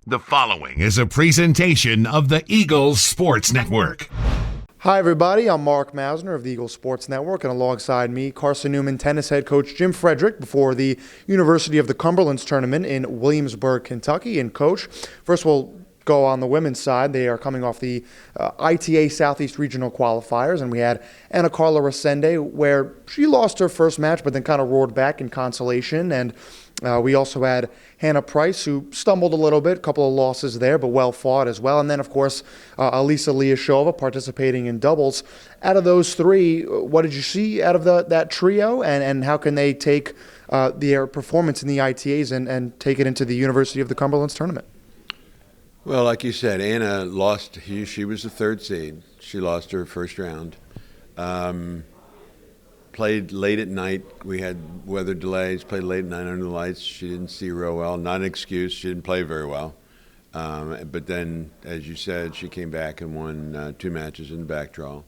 The following is a presentation of the Eagles Sports Network. Hi, everybody. I'm Mark Mausner of the Eagles Sports Network, and alongside me, Carson-Newman tennis head coach Jim Frederick before the University of the Cumberlands Tournament in Williamsburg, Kentucky. And, Coach, first we'll go on the women's side. They are coming off the ITA Southeast Regional Qualifiers, and we had Ana Carla Resende, where she lost her first match but then kind of roared back in consolation. And we also had Hannah Price, who stumbled a little bit, a couple of losses there, but well fought as well. And then, of course, Alisa Liashova participating in doubles. Out of those three, what did you see out of that trio, and how can they take their performance in the ITAs and take it into the University of the Cumberlands Tournament? Well, like you said, Anna lost. She was the third seed. She lost her first round. Played late at night. We had weather delays. Played late at night under the lights. She didn't see real well. Not an excuse. She didn't play very well. But then, as you said, she came back and won 2 matches in the back draw.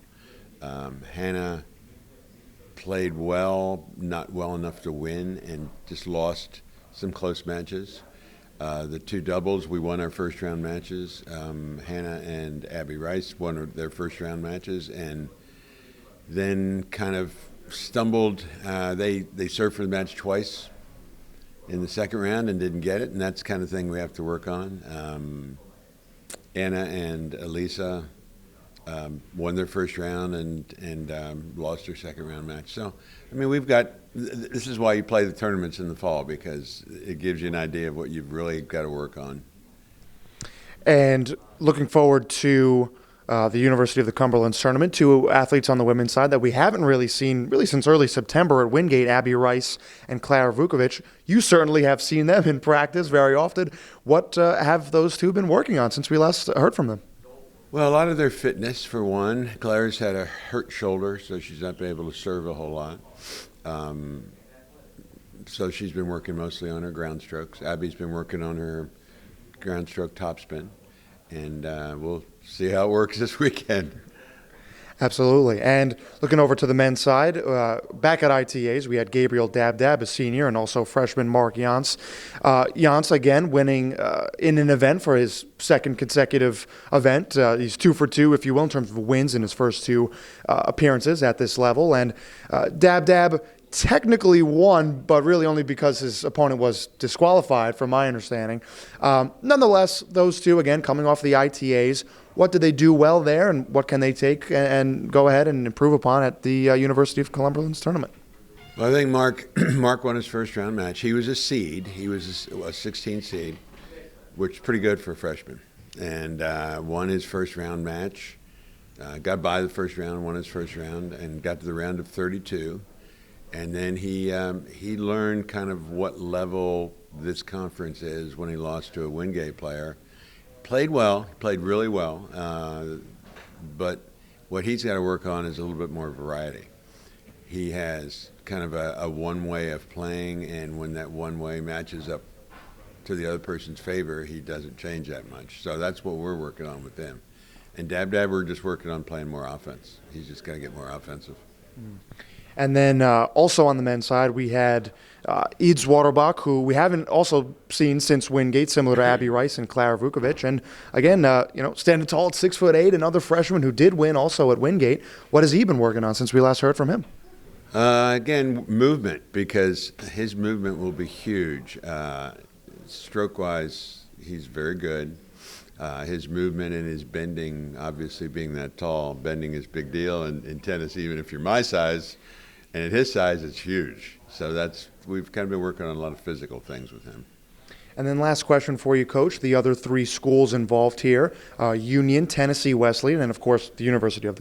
Hannah played well, not well enough to win, and just lost some close matches. The 2 doubles, we won our first round matches. Hannah and Abby Rice won their first round matches, and then kind of stumbled. They served for the match twice in the second round and didn't get it, and that's the kind of thing we have to work on. Anna and Alisa won their first round and lost their second round match. So, I mean, this is why you play the tournaments in the fall, because it gives you an idea of what you've really got to work on. And looking forward to the University of the Cumberlands Tournament, 2 athletes on the women's side that we haven't really seen since early September at Wingate, Abby Rice and Clara Vukovic. You certainly have seen them in practice very often. What have those two been working on since we last heard from them? Well, a lot of their fitness, for one. Clara's had a hurt shoulder, so she's not been able to serve a whole lot. So she's been working mostly on her ground strokes. Abby's been working on her ground stroke topspin. And we'll see how it works this weekend. Absolutely. And looking over to the men's side, back at ITAs, we had Gabriel Dab, a senior, and also freshman Mark Jans. Jans, again, winning in an event for his second consecutive event. He's 2 for 2, if you will, in terms of wins in his first 2 appearances at this level. And Dab technically won, but really only because his opponent was disqualified, from my understanding. Nonetheless, those two, again, coming off the ITAs, what did they do well there, and what can they take and go ahead and improve upon at the University of Cumberlands Tournament? Well, I think Mark won his first round match. He was a seed. He was a 16 seed, which is pretty good for a freshman, and won his first round match. Got by the first round, won his first round, and got to the round of 32. And then he learned kind of what level this conference is when he lost to a Wingate player. Played well, played really well, but what he's got to work on is a little bit more variety. He has kind of a one way of playing, and when that one way matches up to the other person's favor, he doesn't change that much. So that's what we're working on with him. And Dab, we're just working on playing more offense. He's just got to get more offensive. And then also on the men's side, we had Eads Waterbach, who we haven't also seen since Wingate, similar to Abby Rice and Clara Vukovic. And again, standing tall at 6'8", another freshman who did win also at Wingate. What has he been working on since we last heard from him? Again, movement, because his movement will be huge. Stroke-wise, he's very good. His movement and his bending, obviously being that tall, bending is a big deal in tennis, even if you're my size. And at his size, it's huge. So we've kind of been working on a lot of physical things with him. And then last question for you, Coach. The other 3 schools involved here, Union, Tennessee Wesleyan, and, of course, the University of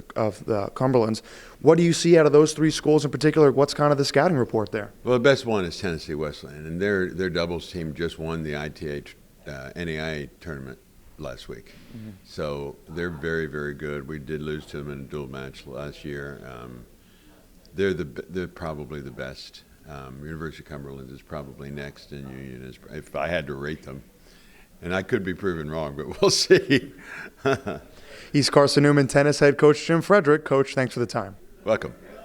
the Cumberlands. What do you see out of those 3 schools in particular? What's kind of the scouting report there? Well, the best one is Tennessee Wesleyan, and their doubles team just won the ITA NAIA tournament last week. Mm-hmm. So they're very, very good. We did lose to them in a dual match last year. They're probably the best. University of Cumberland is probably next, and Union is, if I had to rate them. And I could be proven wrong, but we'll see. He's Carson-Newman tennis head coach Jim Frederick. Coach, thanks for the time. Welcome.